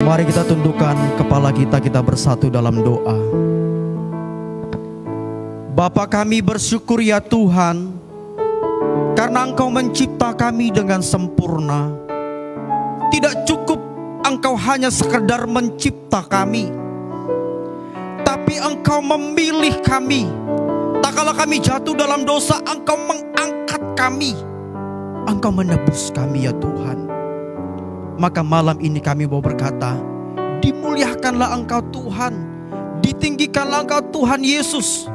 Mari kita tundukkan kepala kita, kita bersatu dalam doa. Bapa kami bersyukur ya Tuhan, karena Engkau mencipta kami dengan sempurna. Tidak cukup Engkau hanya sekedar mencipta kami, tapi Engkau memilih kami. Tak kala kami jatuh dalam dosa, Engkau mengangkat kami. Engkau menebus kami ya Tuhan. Maka malam ini kami mau berkata, dimuliakanlah Engkau Tuhan, ditinggikanlah Engkau Tuhan Yesus.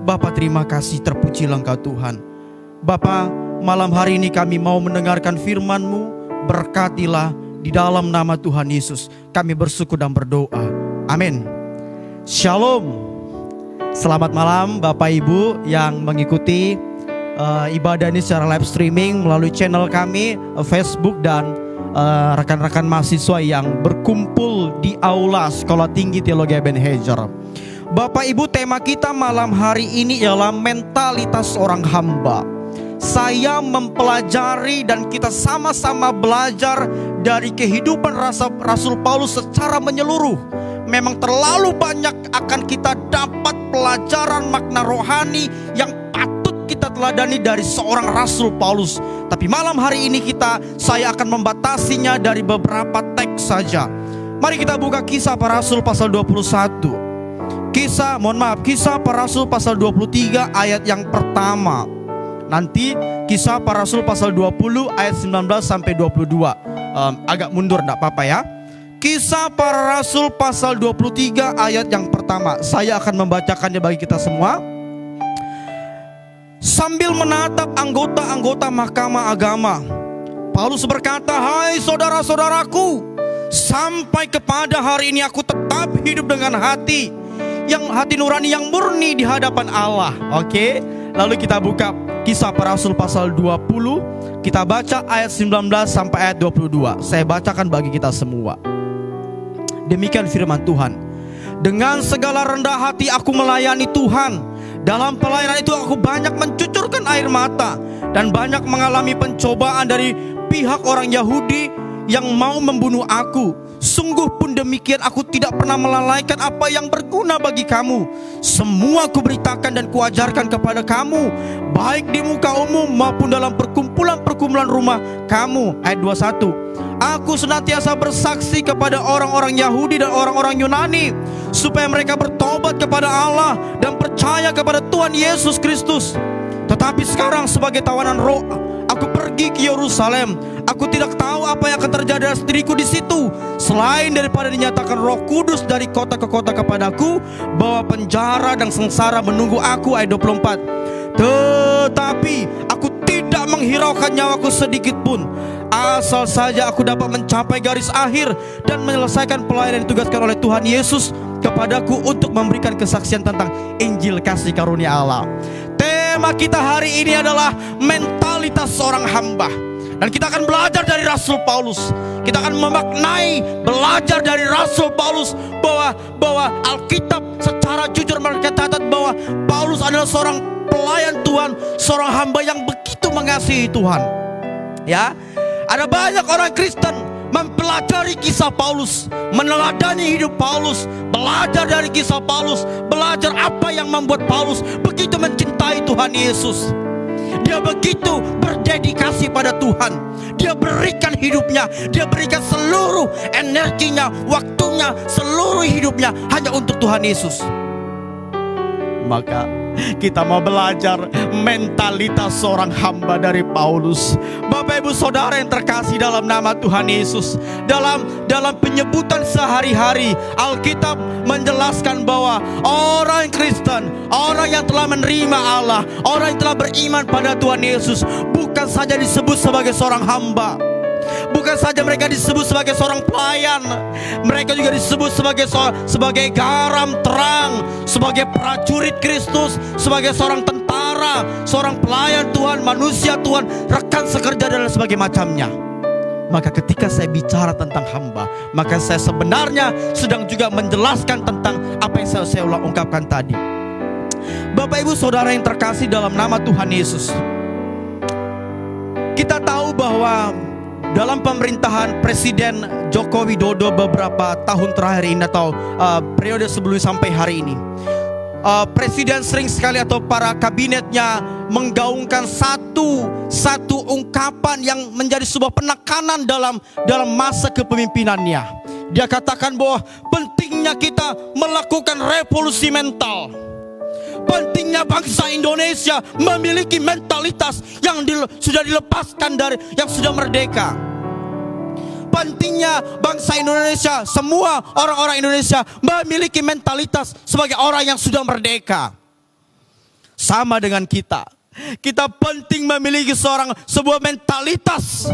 Bapa terima kasih, terpujilah Engkau Tuhan. Bapa, malam hari ini kami mau mendengarkan firman-Mu. Berkatilah di dalam nama Tuhan Yesus. Kami bersyukur dan berdoa. Amin. Shalom. Selamat malam Bapak Ibu yang mengikuti ibadah ini secara live streaming melalui channel kami Facebook, dan rekan-rekan mahasiswa yang berkumpul di aula Sekolah Tinggi Teologi Ebenezer. Bapak Ibu, tema kita malam hari ini ialah mentalitas orang hamba. Saya mempelajari dan kita sama-sama belajar dari kehidupan Rasul Paulus secara menyeluruh. Memang terlalu banyak akan kita dapat pelajaran makna rohani yang patut kita teladani dari seorang Rasul Paulus. Tapi malam hari ini saya akan membatasinya dari beberapa teks saja. Mari kita buka Kisah Para Rasul pasal 21. Kisah Para Rasul pasal 23 ayat yang pertama. Nanti Kisah Para Rasul pasal 20 ayat 19 sampai 22. Agak mundur enggak apa-apa ya. Kisah Para Rasul pasal 23 ayat yang pertama. Saya akan membacakannya bagi kita semua. Sambil menatap anggota-anggota mahkamah agama, Paulus berkata, "Hai saudara-saudaraku, sampai kepada hari ini aku tetap hidup dengan hati nurani yang murni di hadapan Allah." Oke, lalu kita buka Kisah Para Rasul pasal 20. Kita baca ayat 19 sampai ayat 22. Saya bacakan bagi kita semua. Demikian firman Tuhan. Dengan segala rendah hati aku melayani Tuhan. Dalam pelayanan itu aku banyak mencucurkan air mata dan banyak mengalami pencobaan dari pihak orang Yahudi yang mau membunuh aku. Sungguh pun demikian, aku tidak pernah melalaikan apa yang berguna bagi kamu. Semua kuberitakan dan kuajarkan kepada kamu, baik di muka umum maupun dalam perkumpulan-perkumpulan rumah kamu. Ayat 21. Aku senantiasa bersaksi kepada orang-orang Yahudi dan orang-orang Yunani, supaya mereka bertobat kepada Allah dan percaya kepada Tuhan Yesus Kristus. Tetapi sekarang sebagai tawanan roh, aku pergi ke Yerusalem. Aku tidak tahu apa yang akan terjadi dengan diriku di situ, selain daripada dinyatakan Roh Kudus dari kota ke kota kepadaku, bahwa penjara dan sengsara menunggu aku. Ayat 24. Tetapi aku tidak menghiraukan nyawaku sedikit pun, asal saja aku dapat mencapai garis akhir dan menyelesaikan pelayanan yang ditugaskan oleh Tuhan Yesus kepadaku untuk memberikan kesaksian tentang Injil kasih karunia Allah. Tema kita hari ini adalah mentalitas seorang hamba. Dan kita akan belajar dari Rasul Paulus. Kita akan memaknai, belajar dari Rasul Paulus bahwa Alkitab secara jujur mencatat bahwa Paulus adalah seorang pelayan Tuhan, seorang hamba yang begitu mengasihi Tuhan. Ya, ada banyak orang Kristen mempelajari kisah Paulus, meneladani hidup Paulus, belajar dari kisah Paulus, belajar apa yang membuat Paulus begitu mencintai Tuhan Yesus. Dia begitu berdedikasi pada Tuhan. Dia berikan hidupnya, dia berikan seluruh energinya, waktunya, seluruh hidupnya hanya untuk Tuhan Yesus. Maka kita mau belajar mentalitas seorang hamba dari Paulus. Bapak Ibu Saudara yang terkasih dalam nama Tuhan Yesus, dalam penyebutan sehari-hari, Alkitab menjelaskan bahwa orang Kristen, orang yang telah menerima Allah, orang yang telah beriman pada Tuhan Yesus, bukan saja disebut sebagai seorang hamba, bukan saja mereka disebut sebagai seorang pelayan, mereka juga disebut sebagai garam terang, sebagai prajurit Kristus, sebagai seorang tentara, seorang pelayan Tuhan, manusia Tuhan, rekan sekerja dan sebagainya macamnya. Maka ketika saya bicara tentang hamba, maka saya sebenarnya sedang juga menjelaskan tentang apa yang saya ungkapkan tadi. Bapak Ibu Saudara yang terkasih dalam nama Tuhan Yesus, kita tahu bahwa dalam pemerintahan Presiden Joko Widodo beberapa tahun terakhir ini atau periode sebelum sampai hari ini, Presiden sering sekali atau para kabinetnya menggaungkan satu ungkapan yang menjadi sebuah penekanan dalam masa kepemimpinannya. Dia katakan bahwa pentingnya kita melakukan revolusi mental. Pentingnya bangsa Indonesia memiliki mentalitas yang sudah dilepaskan dari yang sudah merdeka. Pentingnya bangsa Indonesia, semua orang-orang Indonesia memiliki mentalitas sebagai orang yang sudah merdeka. Sama dengan kita. Kita penting memiliki sebuah mentalitas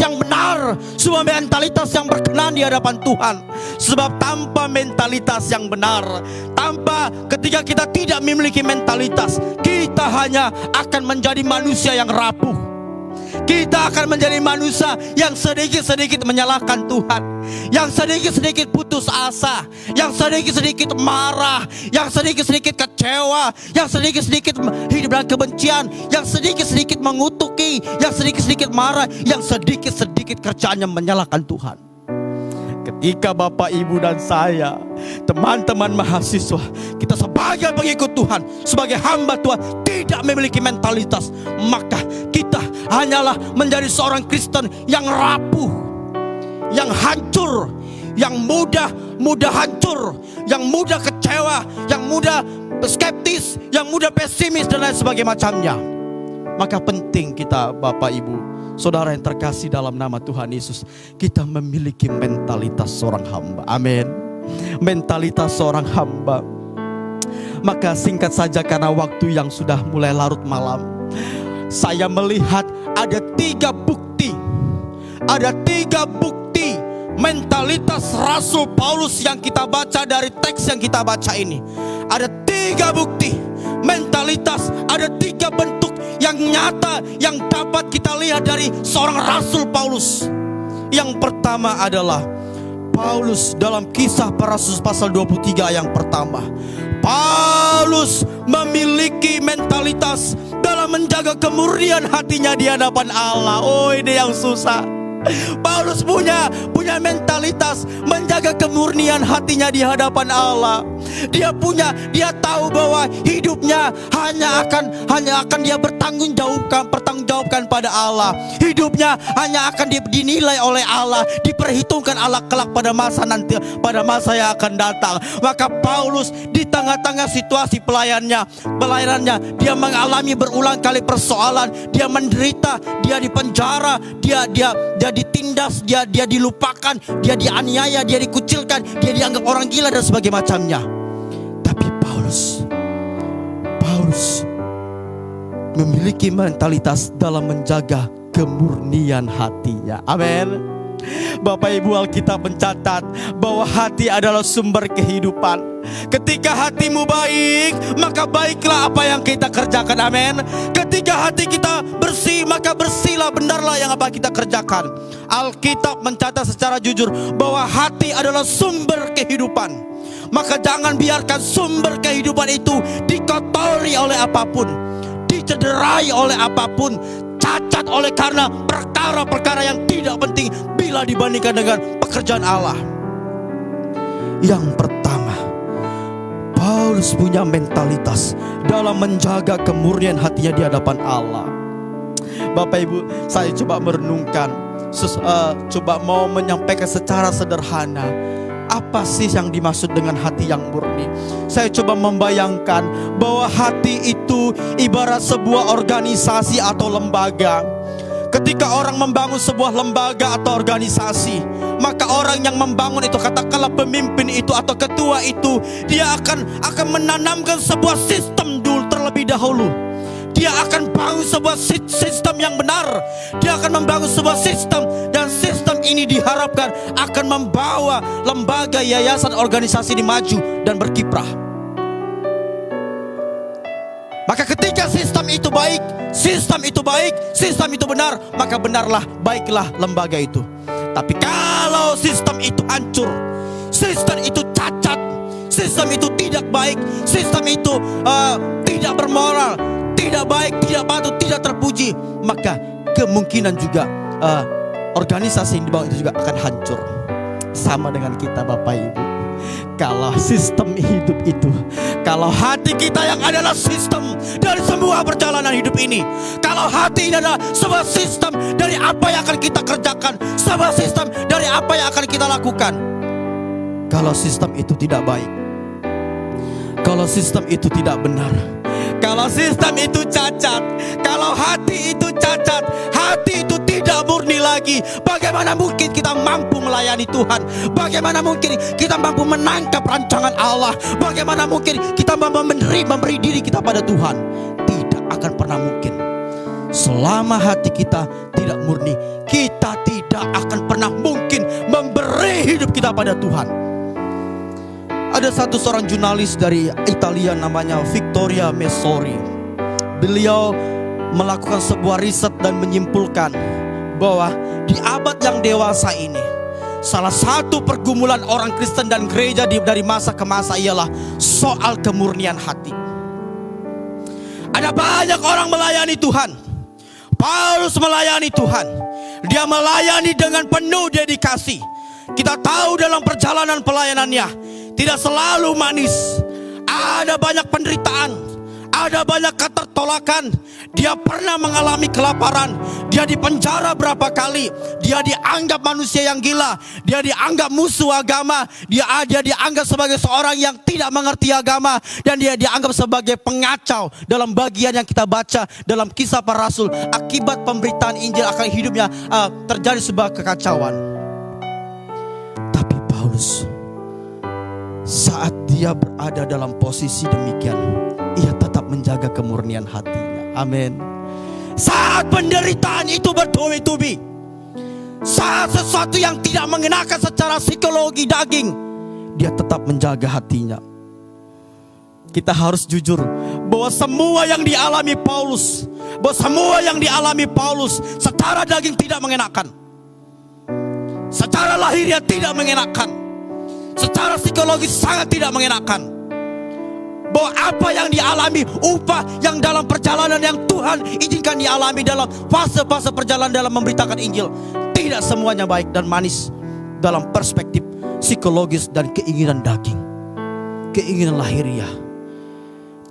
yang benar, sebuah mentalitas yang berkenan di hadapan Tuhan. Sebab tanpa mentalitas yang benar, ketika kita tidak memiliki mentalitas, kita hanya akan menjadi manusia yang rapuh. Kita akan menjadi manusia yang sedikit-sedikit menyalahkan Tuhan, yang sedikit-sedikit putus asa, yang sedikit-sedikit marah, yang sedikit-sedikit kecewa, yang sedikit-sedikit hidup dalam kebencian, yang sedikit-sedikit mengutuki, yang sedikit-sedikit marah, yang sedikit-sedikit kerjaannya menyalahkan Tuhan. Ketika Bapak, Ibu dan saya, teman-teman mahasiswa, kita sebagai pengikut Tuhan, sebagai hamba Tuhan, tidak memiliki mentalitas, maka kita hanyalah menjadi seorang Kristen yang rapuh, yang hancur, yang mudah hancur, yang mudah kecewa, yang mudah skeptis, yang mudah pesimis dan lain sebagainya macamnya. Maka penting kita, Bapak, Ibu, saudara yang terkasih dalam nama Tuhan Yesus, kita memiliki mentalitas seorang hamba. Amin. Mentalitas seorang hamba. Maka singkat saja karena waktu yang sudah mulai larut malam, saya melihat ada 3 bukti. Ada 3 bukti mentalitas Rasul Paulus yang kita baca dari teks yang kita baca ini. Ada 3 bukti mentalitas, ada 3 bentuk yang nyata yang dapat kita lihat dari seorang Rasul Paulus. Yang pertama adalah Paulus dalam Kisah Para Rasul pasal 23 yang pertama. Paulus memiliki mentalitas dalam menjaga kemurnian hatinya di hadapan Allah. Oh, ini yang susah. Paulus punya mentalitas menjaga kemurnian hatinya di hadapan Allah. Dia tahu bahwa hidupnya hanya akan dia pertanggungjawabkan pada Allah. Hidupnya hanya akan dinilai oleh Allah, diperhitungkan Allah kelak pada masa yang akan datang. Maka Paulus di tengah-tengah situasi pelayanannya, dia mengalami berulang kali persoalan, dia menderita, dia dipenjara, dia ditindas, dia dilupakan, dia dianiaya, dia dikucilkan, dia dianggap orang gila dan sebagainya macamnya. Tapi Paulus memiliki mentalitas dalam menjaga kemurnian hatinya. Amin. Bapak Ibu, Alkitab mencatat bahwa hati adalah sumber kehidupan. Ketika hatimu baik, maka baiklah apa yang kita kerjakan. Amin. Ketika hati kita bersih, maka bersihlah, benarlah yang apa kita kerjakan. Alkitab mencatat secara jujur bahwa hati adalah sumber kehidupan. Maka jangan biarkan sumber kehidupan itu dikotori oleh apapun, dicederai oleh apapun, cacat oleh karena perkara-perkara yang tidak penting bila dibandingkan dengan pekerjaan Allah. Yang pertama, Paulus punya mentalitas dalam menjaga kemurnian hatinya di hadapan Allah. Bapak Ibu, saya coba merenungkan, coba mau menyampaikan secara sederhana, apa sih yang dimaksud dengan hati yang murni? Saya coba membayangkan bahwa hati itu ibarat sebuah organisasi atau lembaga. Ketika orang membangun sebuah lembaga atau organisasi, maka orang yang membangun itu, katakanlah pemimpin itu atau ketua itu, dia akan menanamkan sebuah sistem dulu terlebih dahulu. Dia akan bangun sebuah sistem yang benar. Dia akan membangun sebuah sistem, dan sistem ini diharapkan akan membawa lembaga, yayasan, organisasi ini maju dan berkiprah. Maka ketika sistem itu baik, sistem itu benar, maka benarlah, baiklah lembaga itu. Tapi kalau sistem itu hancur, sistem itu cacat, sistem itu tidak baik, sistem itu tidak bermoral, tidak baik, tidak patut, tidak terpuji, maka kemungkinan juga organisasi yang dibangun itu juga akan hancur. Sama dengan kita Bapak Ibu. Kalau sistem hidup itu, kalau hati kita yang adalah sistem dari semua perjalanan hidup ini, kalau hati ini adalah sebuah sistem dari apa yang akan kita kerjakan, sebuah sistem dari apa yang akan kita lakukan. Kalau sistem itu tidak baik, kalau sistem itu tidak benar, kalau sistem itu cacat, kalau hati itu cacat, hati itu tidak murni lagi, bagaimana mungkin kita mampu melayani Tuhan? Bagaimana mungkin kita mampu menangkap rancangan Allah? Bagaimana mungkin kita mampu memberi diri kita pada Tuhan? Tidak akan pernah mungkin. Selama hati kita tidak murni, kita tidak akan pernah mungkin memberi hidup kita pada Tuhan. Ada satu seorang jurnalis dari Italia namanya Vittorio Messori. Beliau melakukan sebuah riset dan menyimpulkan bahwa di abad yang dewasa ini, salah satu pergumulan orang Kristen dan gereja dari masa ke masa ialah soal kemurnian hati. Ada banyak orang melayani Tuhan. Paulus melayani Tuhan. Dia melayani dengan penuh dedikasi. Kita tahu dalam perjalanan pelayanannya tidak selalu manis. Ada banyak penderitaan, ada banyak ketertolakan. Dia pernah mengalami kelaparan. Dia dipenjara berapa kali. Dia dianggap manusia yang gila. Dia dianggap musuh agama. Dia dianggap sebagai seorang yang tidak mengerti agama. Dan dia dianggap sebagai pengacau. Dalam bagian yang kita baca dalam Kisah Para Rasul, akibat pemberitaan Injil akan hidupnya terjadi sebuah kekacauan. Tapi Paulus, saat dia berada dalam posisi demikian, ia tetap menjaga kemurnian hatinya. Amin. Saat penderitaan itu bertubi-tubi, saat sesuatu yang tidak mengenakan secara psikologi daging, dia tetap menjaga hatinya. Kita harus jujur bahwa semua yang dialami Paulus, secara daging tidak mengenakan, secara lahiriah tidak mengenakan, secara psikologis sangat tidak mengenakan. Bahwa apa yang dialami, upah yang dalam perjalanan yang Tuhan izinkan dialami dalam fase-fase perjalanan dalam memberitakan Injil, tidak semuanya baik dan manis dalam perspektif psikologis dan keinginan daging, keinginan lahiriah.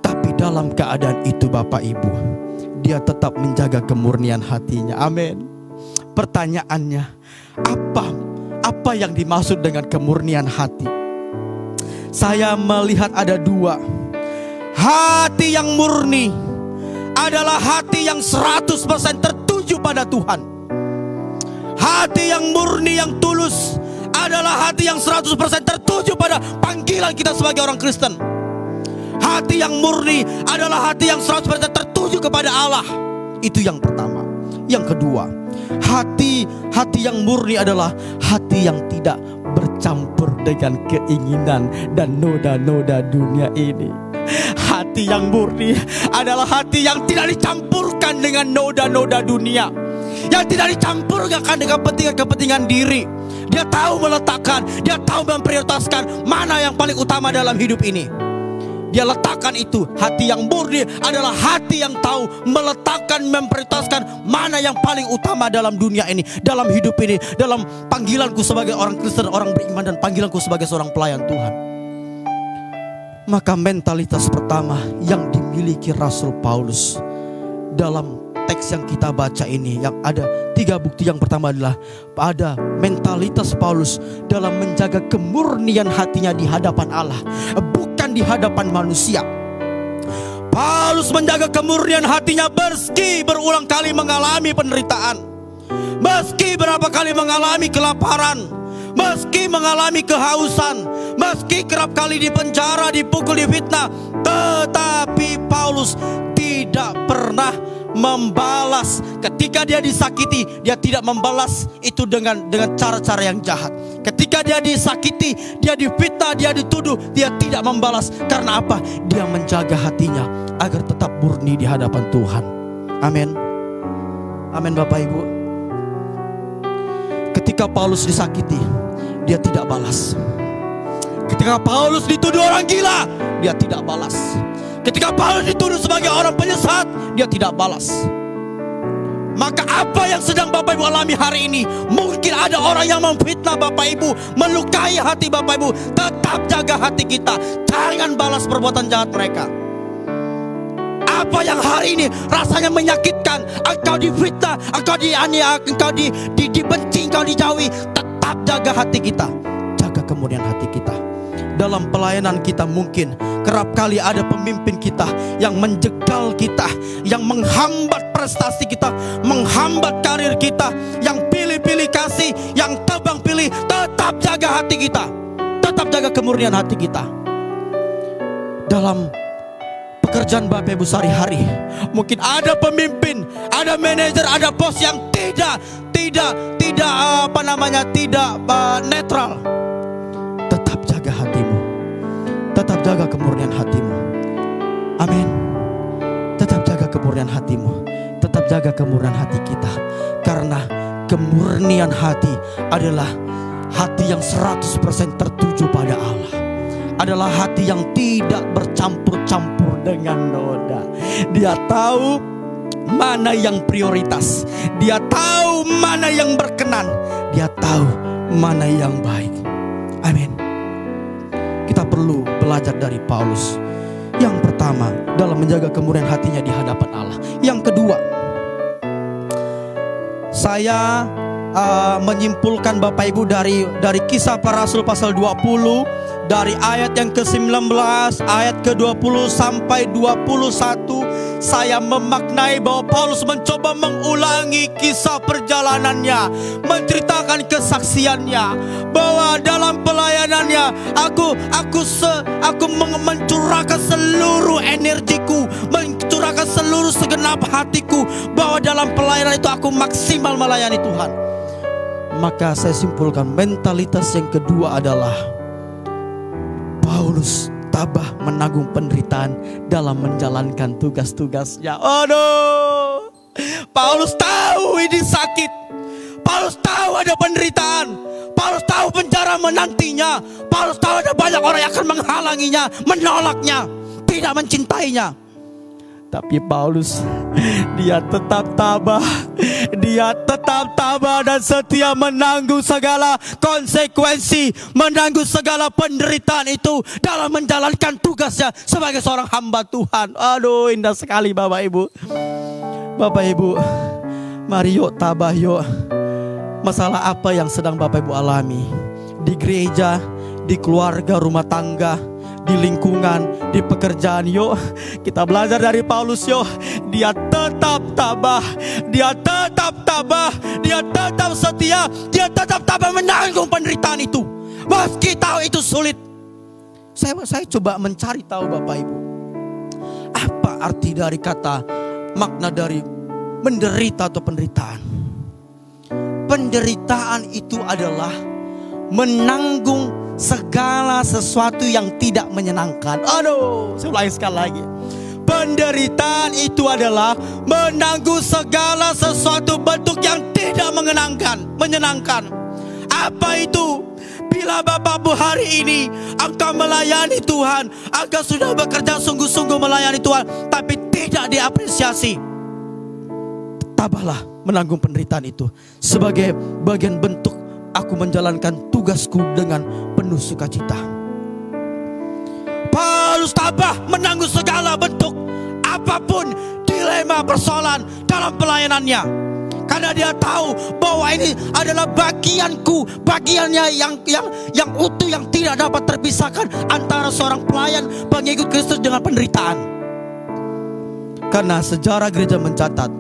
Tapi dalam keadaan itu Bapak Ibu, dia tetap menjaga kemurnian hatinya. Amin. Pertanyaannya, apa yang dimaksud dengan kemurnian hati? Saya melihat ada dua. Hati yang murni adalah hati yang 100% tertuju pada Tuhan. Hati yang murni, yang tulus adalah hati yang 100% tertuju pada panggilan kita sebagai orang Kristen. Hati yang murni adalah hati yang 100% tertuju kepada Allah. Itu yang pertama. Yang kedua, hati yang murni adalah hati yang tidak bercampur dengan keinginan dan noda-noda dunia ini. Hati yang murni adalah hati yang tidak dicampurkan dengan noda-noda dunia, yang tidak dicampurkan dengan kepentingan diri. Dia tahu meletakkan, dia tahu memprioritaskan mana yang paling utama dalam hidup ini. Dia letakkan itu. Hati yang murni adalah hati yang tahu meletakkan, memprioritaskan mana yang paling utama dalam dunia ini, dalam hidup ini, dalam panggilanku sebagai orang Kristen, orang beriman, dan panggilanku sebagai seorang pelayan Tuhan. Maka mentalitas pertama yang dimiliki Rasul Paulus dalam teks yang kita baca ini, yang ada 3 bukti. Yang pertama adalah ada mentalitas Paulus dalam menjaga kemurnian hatinya di hadapan Allah, bukan di hadapan manusia. Paulus menjaga kemurnian hatinya meski berulang kali mengalami penderitaan, meski berapa kali mengalami kelaparan, meski mengalami kehausan, meski kerap kali dipenjara, dipukul, difitnah. Tetapi Paulus tidak pernah membalas. Ketika dia disakiti, dia tidak membalas itu dengan cara-cara yang jahat. Ketika dia disakiti, dia difitnah, dia dituduh, dia tidak membalas. Karena apa? Dia menjaga hatinya agar tetap murni di hadapan Tuhan. Amin. Amin Bapak Ibu. Ketika Paulus disakiti, dia tidak balas. Ketika Paulus dituduh orang gila, dia tidak balas. Ketika Paulus dituduh sebagai orang penyesat, dia tidak balas. Maka apa yang sedang Bapak Ibu alami hari ini, mungkin ada orang yang memfitnah Bapak Ibu, melukai hati Bapak Ibu. Tetap jaga hati kita, jangan balas perbuatan jahat mereka. Apa yang hari ini rasanya menyakitkan, engkau difitnah, engkau dianiaya, engkau dibenci, engkau dijauhi, tetap jaga hati kita, jaga kemurnian hati kita. Dalam pelayanan kita mungkin kerap kali ada pemimpin kita yang menjegal kita, yang menghambat prestasi kita, menghambat karir kita, yang pilih-pilih kasih, yang tebang pilih. Tetap jaga hati kita, tetap jaga kemurnian hati kita. Dalam pekerjaan Bapak Ibu sehari-hari, mungkin ada pemimpin, ada manajer, ada bos yang tidak netral. Tetap jaga hatimu, tetap jaga kemurnian hatimu. Amin. Tetap jaga kemurnian hatimu, tetap jaga kemurnian hati kita. Karena kemurnian hati adalah hati yang 100% tertuju pada Allah, adalah hati yang tidak bercampur-campur dengan noda. Dia tahu mana yang prioritas, dia tahu mana yang berkenan, dia tahu mana yang baik. Amin. Kita perlu belajar dari Paulus. Yang pertama, dalam menjaga kemurnian hatinya di hadapan Allah. Yang kedua, saya menyimpulkan Bapak Ibu dari Kisah Para Rasul pasal 20, dari ayat yang ke-19, ayat ke-20 sampai 21. Saya memaknai bahwa Paulus mencoba mengulangi kisah perjalanannya, menceritakan kesaksiannya, bahwa dalam pelayanannya aku mencurahkan seluruh energiku, mencurahkan seluruh segenap hatiku, bahwa dalam pelayanan itu aku maksimal melayani Tuhan. Maka saya simpulkan mentalitas yang kedua adalah Paulus tabah menanggung penderitaan dalam menjalankan tugas-tugasnya. Aduh, Paulus tahu ini sakit, Paulus tahu ada penderitaan, Paulus tahu penjara menantinya, Paulus tahu ada banyak orang yang akan menghalanginya, menolaknya, tidak mencintainya. Tapi Paulus, dia tetap tabah, dia tetap tabah dan setia menanggung segala konsekuensi, menanggung segala penderitaan itu dalam menjalankan tugasnya sebagai seorang hamba Tuhan. Aduh, indah sekali Bapak Ibu. Bapak Ibu, mari yuk tabah yuk. Masalah apa yang sedang Bapak Ibu alami di gereja, di keluarga, rumah tangga, di lingkungan, di pekerjaan, yuk kita belajar dari Paulus yuk. Dia tetap tabah, dia tetap tabah, dia tetap setia, dia tetap tabah menanggung penderitaan itu, meski tahu itu sulit. Saya coba mencari tahu Bapak Ibu, apa arti dari kata, makna dari menderita atau penderitaan. Penderitaan itu adalah menanggung segala sesuatu yang tidak menyenangkan. Aduh, saya ulangi sekali lagi. Penderitaan itu adalah menanggung segala sesuatu bentuk yang tidak menyenangkan. Apa itu? Bila Bapak Bu hari ini engkau melayani Tuhan, engkau sudah bekerja sungguh-sungguh melayani Tuhan, tapi tidak diapresiasi, tabahlah menanggung penderitaan itu sebagai bagian bentuk aku menjalankan tugasku dengan penuh sukacita. Paulus tabah menanggung segala bentuk apapun dilema persoalan dalam pelayanannya, karena dia tahu bahwa ini adalah bagianku, bagiannya yang utuh, yang tidak dapat terpisahkan antara seorang pelayan pengikut Kristus dengan penderitaan. Karena sejarah gereja mencatat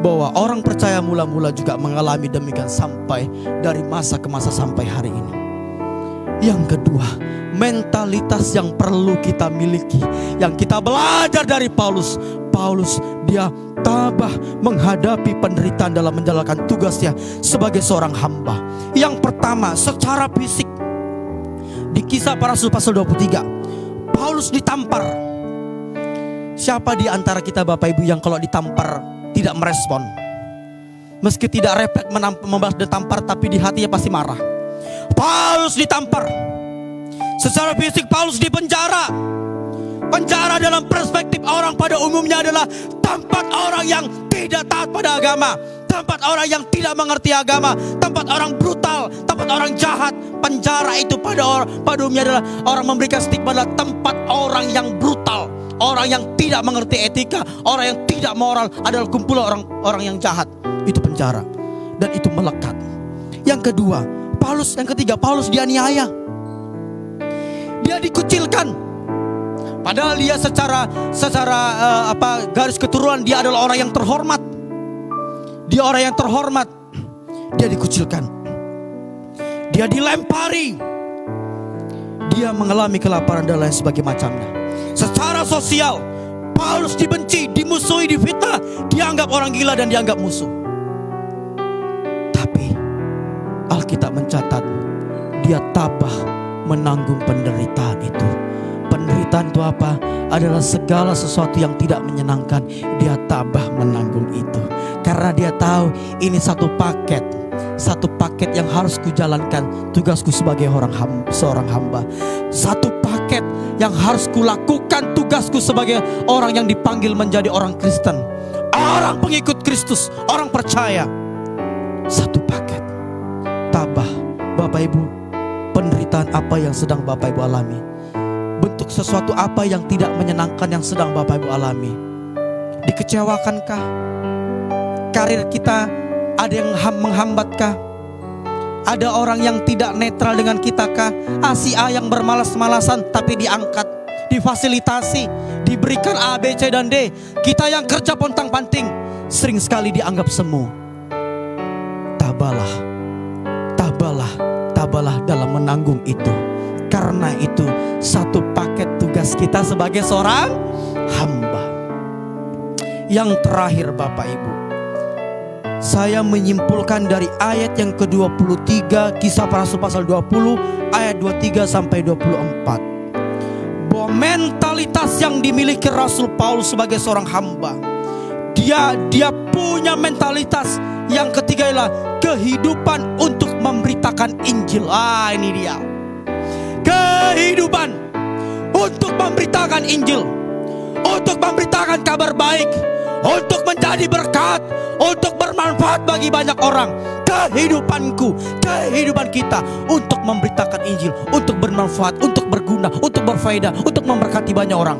bahwa orang percaya mula-mula juga mengalami demikian sampai dari masa ke masa sampai hari ini. Yang kedua, mentalitas yang perlu kita miliki, yang kita belajar dari Paulus. Paulus dia tabah menghadapi penderitaan dalam menjalankan tugasnya sebagai seorang hamba. Yang pertama, secara fisik. Di Kisah Para Rasul pasal 23, Paulus ditampar. Siapa di antara kita Bapak Ibu yang kalau ditampar tidak merespon? Meski tidak refleks membalas ditampar, tapi di hatinya pasti marah. Paulus ditampar. Secara fisik Paulus dipenjara. Penjara dalam perspektif orang pada umumnya adalah tempat orang yang tidak taat pada agama, tempat orang yang tidak mengerti agama, tempat orang brutal, tempat orang jahat. Penjara itu pada umumnya adalah orang memberikan stigma adalah tempat orang yang brutal, orang yang tidak mengerti etika, orang yang tidak moral, adalah kumpulan orang yang jahat. Itu penjara, dan itu melekat. Yang ketiga, Paulus dianiaya. Dia dikucilkan. Padahal dia secara garis keturunan dia adalah orang yang terhormat. Dia orang yang terhormat. Dia dikucilkan. Dia dilempari. Dia mengalami kelaparan dan lain sebagainya macamnya. Secara sosial, Paulus dibenci, dimusuhi, difitnah, dianggap orang gila dan dianggap musuh. Tapi Alkitab mencatat dia tabah menanggung penderitaan itu. Penderitaan itu apa? Adalah segala sesuatu yang tidak menyenangkan. Dia tabah menanggung itu. Karena dia tahu ini satu paket yang harus kujalankan. Tugasku sebagai seorang hamba. Satu paket yang harus kulakukan. Tugasku sebagai orang yang dipanggil menjadi orang Kristen, orang pengikut Kristus, orang percaya. Satu paket. Tabah, Bapak Ibu, penderitaan apa yang sedang Bapak Ibu alami? Bentuk sesuatu apa yang tidak menyenangkan yang sedang Bapak Ibu alami? Dikecewakankah? Karir kita ada yang menghambatkah? Ada orang yang tidak netral dengan kita kah? Si A yang bermalas-malasan tapi diangkat, difasilitasi, diberikan A, B, C, dan D. Kita yang kerja pontang-panting sering sekali dianggap semu. Tabahlah dalam menanggung itu. Karena itu satu paket tugas kita sebagai seorang hamba. Yang terakhir Bapak Ibu, saya menyimpulkan dari ayat yang ke-23 Kisah Para Rasul pasal 20 ayat 23 sampai 24, bahwa mentalitas yang dimiliki Rasul Paulus sebagai seorang hamba, dia punya mentalitas. Yang ketiga adalah kehidupan untuk memberitakan Injil. Ini dia. Kehidupan untuk memberitakan Injil, untuk memberitakan kabar baik, untuk menjadi berkat, untuk bermanfaat bagi banyak orang. Kehidupan kita untuk memberitakan Injil, untuk bermanfaat, untuk berguna, untuk berfaedah, untuk memberkati banyak orang.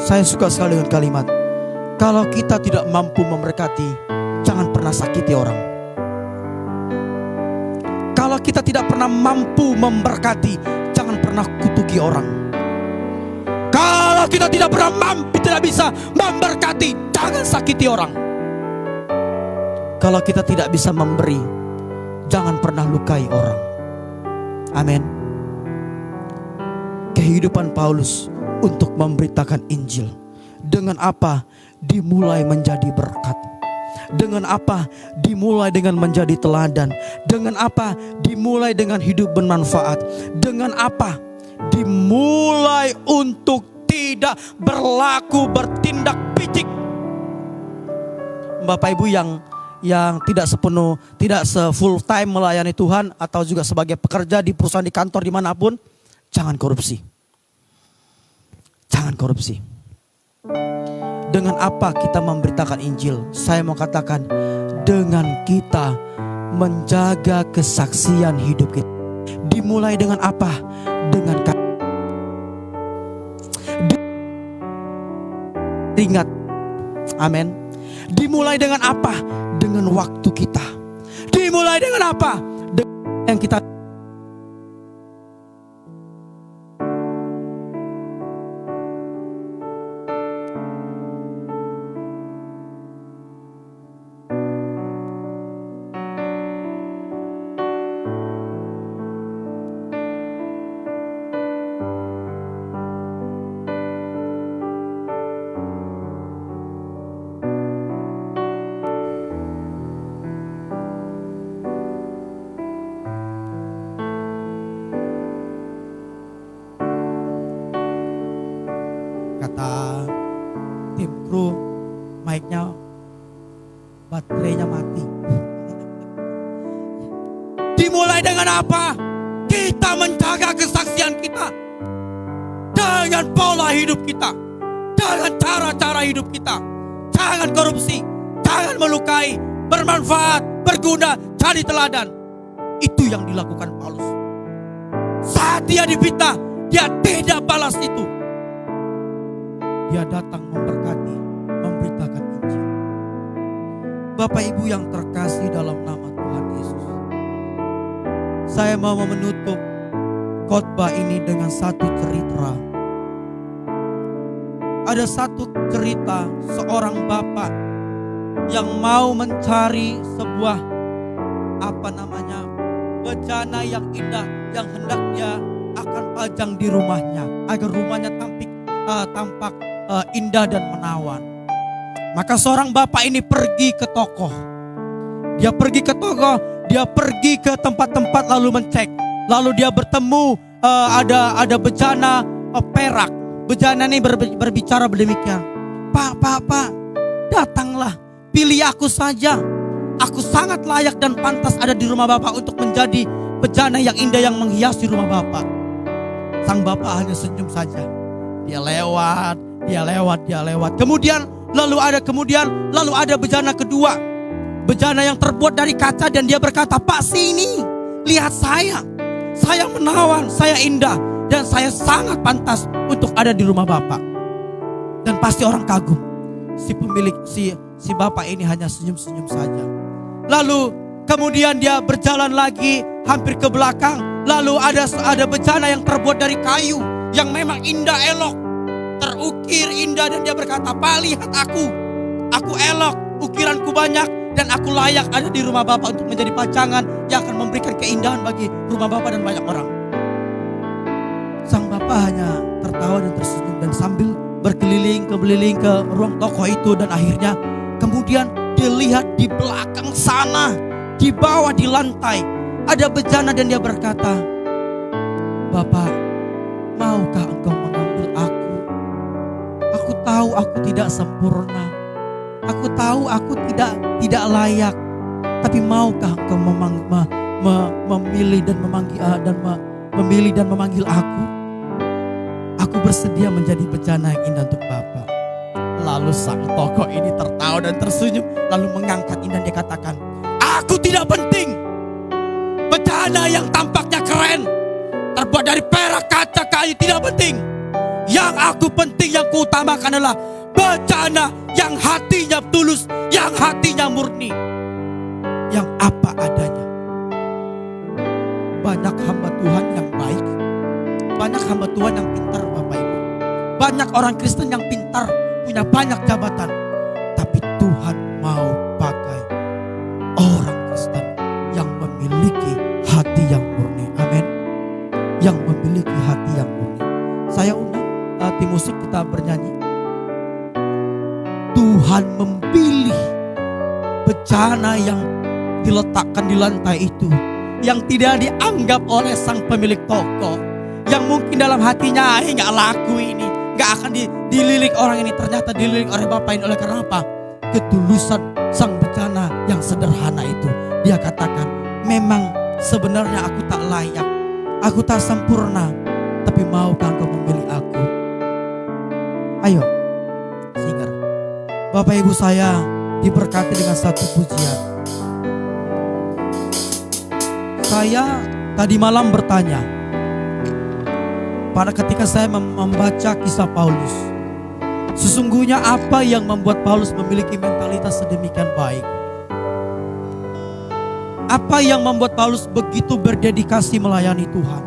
Saya suka sekali dengan kalimat, kalau kita tidak mampu memberkati, jangan pernah sakiti orang. Kalau kita tidak pernah mampu memberkati, jangan pernah kutuki orang. Kalau kita tidak pernah tidak bisa memberkati, jangan sakiti orang. Kalau kita tidak bisa memberi, jangan pernah lukai orang. Amin. Kehidupan Paulus untuk memberitakan Injil. Dengan apa? Dimulai menjadi berkat. Dengan apa? Dimulai dengan menjadi teladan. Dengan apa? Dimulai dengan hidup bermanfaat. Dengan apa? Dimulai untuk tidak bertindak picik. Bapak Ibu yang tidak full time melayani Tuhan, atau juga sebagai pekerja di perusahaan, di kantor, dimanapun, jangan korupsi. Jangan korupsi. Dengan apa kita memberitakan Injil? Saya mau katakan, dengan kita menjaga kesaksian hidup kita. Dimulai dengan apa? Dengan ingat. Amin. Dimulai dengan apa? Dengan waktu kita. Dimulai dengan apa? Dengan yang kita. Kata tim kru, mic-nya, baterainya mati. Dimulai dengan apa? Kita menjaga kesaksian kita dengan pola hidup kita, dengan cara-cara hidup kita. Jangan korupsi, jangan melukai, bermanfaat, berguna, jadi teladan. Itu yang dilakukan Paulus. Saat dia difitnah, dia tidak balas itu. Dia datang memberkati, memberitakan Injil. Bapak Ibu yang terkasih dalam nama Tuhan Yesus, saya mau menutup khotbah ini dengan satu cerita. Ada satu cerita seorang bapak yang mau mencari sebuah bejana yang indah yang hendak dia akan pajang di rumahnya agar rumahnya tampak indah dan menawan. Maka seorang bapak ini pergi ke toko. Dia pergi ke toko, dia pergi ke tempat-tempat lalu mencek. Lalu dia bertemu ada bejana perak. Bejana ini berbicara demikian. Pak, datanglah, pilih aku saja. Aku sangat layak dan pantas ada di rumah Bapak untuk menjadi bejana yang indah yang menghiasi rumah Bapak. Sang bapak hanya senyum saja. Dia lewat. Kemudian lalu ada bejana kedua. Bejana yang terbuat dari kaca dan dia berkata, Pak, sini, lihat saya. Saya menawan, saya indah, dan saya sangat pantas untuk ada di rumah Bapak. Dan pasti orang kagum. Si bapak ini hanya senyum-senyum saja. Lalu kemudian dia berjalan lagi hampir ke belakang. Lalu ada bejana yang terbuat dari kayu yang memang indah elok, terukir indah, dan dia berkata, Pak, lihat aku elok, ukiranku banyak, dan aku layak ada di rumah Bapak untuk menjadi pajangan yang akan memberikan keindahan bagi rumah Bapak dan banyak orang. Sang bapak hanya tertawa dan tersenyum dan sambil berkeliling ke ruang toko itu, dan akhirnya kemudian dia lihat di belakang sana, di bawah di lantai ada bejana, dan dia berkata, Bapak, maukah engkau mengambil aku? Aku tahu aku tidak sempurna. Aku tahu aku tidak layak. Tapi maukah engkau memilih dan memanggil aku? Aku bersedia menjadi bejana yang indah untuk Bapak. Lalu sang tokoh ini tertawa dan tersenyum, lalu mengangkat ini dan dia katakan, aku tidak penting bejana yang tampaknya keren, terbuat dari perak, kaca, kayu, tidak penting. Yang aku penting, yang kuutamakan adalah bejana yang hatinya tulus, yang hatinya murni, yang apa adanya. Banyak hamba Tuhan yang baik, banyak hamba Tuhan yang pintar, Bapak Ibu. Banyak orang Kristen yang pintar, punya banyak jabatan, tapi Tuhan mau pakai orang Kristen yang memiliki hati yang murni. Amin. Yang memiliki hati yang murni. Saya undang tim musik, kita bernyanyi. Tuhan memilih bejana yang diletakkan di lantai itu, yang tidak dianggap oleh sang pemilik toko, yang mungkin dalam hatinya nggak laku ini, nggak akan dilirik orang ini, ternyata dilirik oleh Bapak ini. Oleh karena apa? Ketulusan sang bejana yang sederhana itu. Dia katakan, memang sebenarnya aku tak layak, aku tak sempurna, tapi maukah engkau memilih aku? Ayo, singer. Bapak Ibu, saya diberkati dengan satu pujian. Saya tadi malam bertanya, pada ketika saya membaca kisah Paulus, sesungguhnya apa yang membuat Paulus memiliki mentalitas sedemikian baik? Apa yang membuat Paulus begitu berdedikasi melayani Tuhan?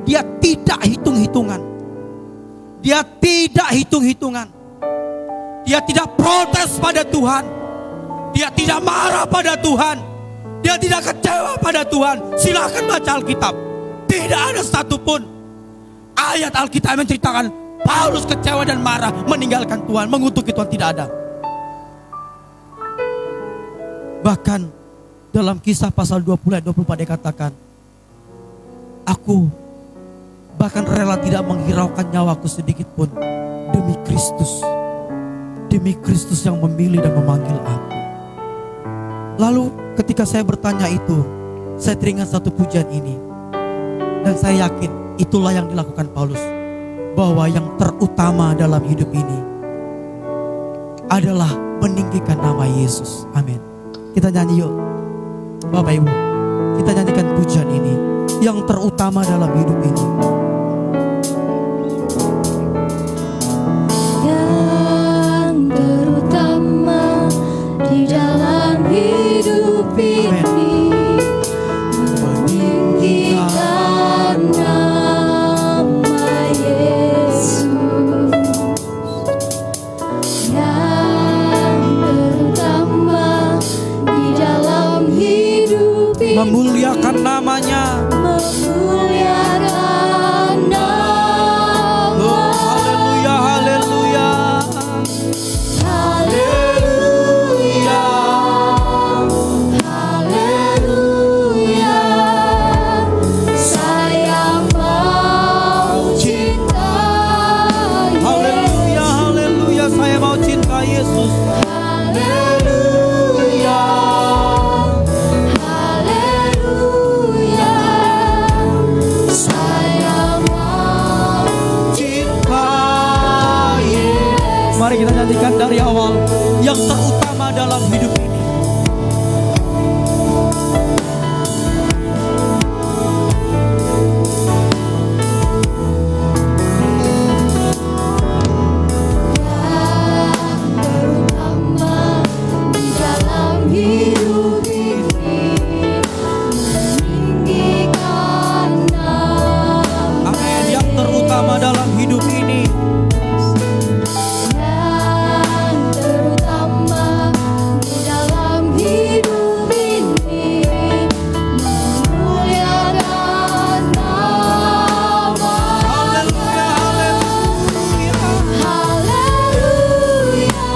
Dia tidak hitung-hitungan. Dia tidak hitung-hitungan. Dia tidak protes pada Tuhan. Dia tidak marah pada Tuhan. Dia tidak kecewa pada Tuhan. Silakan baca Alkitab. Tidak ada satupun ayat Alkitab menceritakan Paulus kecewa dan marah, meninggalkan Tuhan, mengutuki Tuhan. Tidak ada. Bahkan dalam Kisah pasal 20 ayat 24 dikatakan, aku bahkan rela tidak menghiraukan nyawaku sedikit pun demi Kristus. Demi Kristus yang memilih dan memanggil aku. Lalu ketika saya bertanya itu, saya teringat satu pujian ini. Dan saya yakin itulah yang dilakukan Paulus. Bahwa yang terutama dalam hidup ini adalah meninggikan nama Yesus. Amin. Kita nyanyi yuk Bapak Ibu. Kita nyanyikan pujian ini yang terutama dalam hidup ini. Yang terutama di dalam hidup ini, meninggikan nama Yesus. Yang terutama di dalam hidup ini, Memuliakan namanya. memuliakan nama. Oh, haleluya, haleluya. Haleluya, haleluya, saya mau cinta Haleluya, haleluya. Saya mau cinta Yesus. Haleluya, haleluya, saya mau Cinta Yesus. Mari kita nyanyikan dari awal yang terutama dalam hidup ini. terutama di dalam hidup ini, meninggikan nama. Amin. Yang terutama dalam hidup ini. Yang terutama di dalam hidup ini, memuliakan nama. Haleluya, haleluya. Haleluya,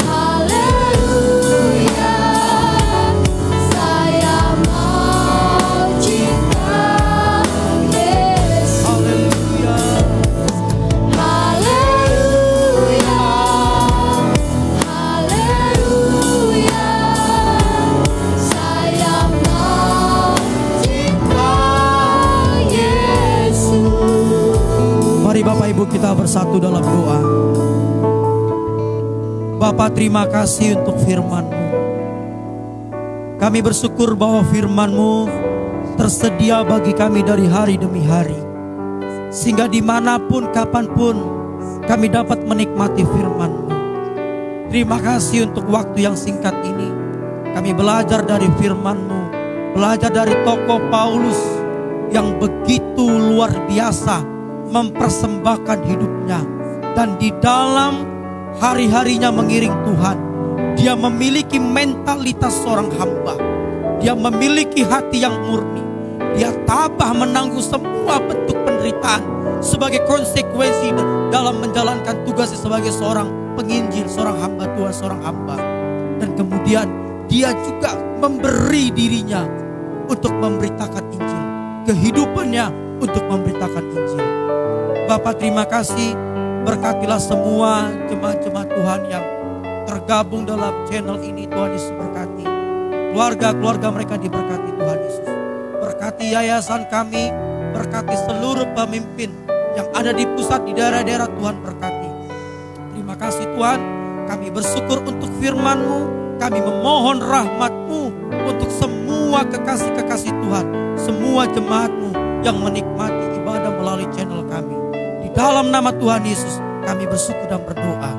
haleluya, saya mau cinta Yesus. Haleluya. Haleluya, haleluya, saya mau cinta Yesus. Mari Bapak Ibu kita bersatu dalam doa. Bapak, terima kasih untuk firman-Mu. Kami bersyukur bahwa firman-Mu tersedia bagi kami dari hari demi hari. Sehingga dimanapun, kapanpun kami dapat menikmati firman-Mu. Terima kasih untuk waktu yang singkat ini. Kami belajar dari firman-Mu. Belajar dari tokoh Paulus yang begitu luar biasa mempersembahkan hidupnya. Dan di dalam hari-harinya mengiring Tuhan, dia memiliki mentalitas seorang hamba. Dia memiliki hati yang murni. Dia tabah menanggung semua bentuk penderitaan sebagai konsekuensi dalam menjalankan tugasnya sebagai seorang penginjil, seorang hamba Tuhan, seorang hamba. Dan kemudian dia juga memberi dirinya untuk memberitakan Injil, kehidupannya untuk memberitakan Injil. Bapak, terima kasih. Berkatilah semua jemaat-jemaat Tuhan yang tergabung dalam channel ini. Tuhan Yesus berkati keluarga-keluarga mereka, diberkati Tuhan Yesus. Berkati yayasan kami, berkati seluruh pemimpin yang ada di pusat, di daerah-daerah. Tuhan berkati. Terima kasih Tuhan. Kami bersyukur untuk firman-Mu. Kami memohon rahmat-Mu untuk semua kekasih-kekasih Tuhan, semua jemaat-Mu yang menikmati ibadah melalui channel kami. Di dalam nama Tuhan Yesus kami bersyukur dan berdoa.